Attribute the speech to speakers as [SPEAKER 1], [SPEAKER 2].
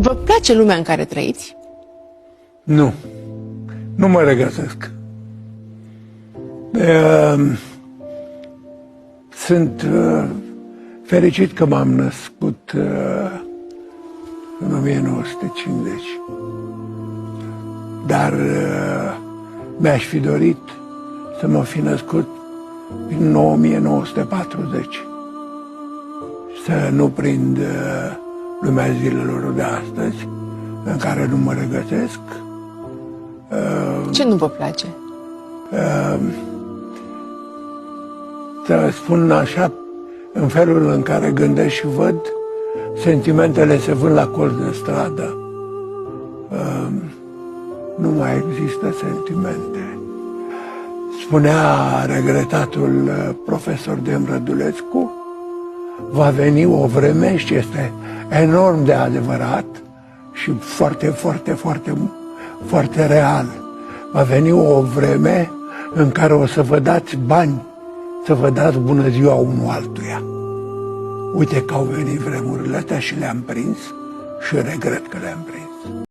[SPEAKER 1] Vă place lumea în care trăiți?
[SPEAKER 2] Nu. Nu mă regăsesc. Sunt fericit că m-am născut în 1950. Dar mi-aș fi dorit să mă fi născut în 1940. Să nu prind lumea zilelor de astăzi, în care nu mă regăsesc.
[SPEAKER 1] Ce nu vă place?
[SPEAKER 2] Să spun așa, în felul în care gândesc și văd, sentimentele se vând la colț de stradă. Nu mai există sentimente. Spunea regretatul profesor Dem Rădulescu, va veni o vreme, și este enorm de adevărat și foarte, foarte, foarte, foarte real. Va veni o vreme în care o să vă dați bani, să vă dați bună ziua unul altuia. Uite că au venit vremurile astea și le-am prins și regret că le-am prins.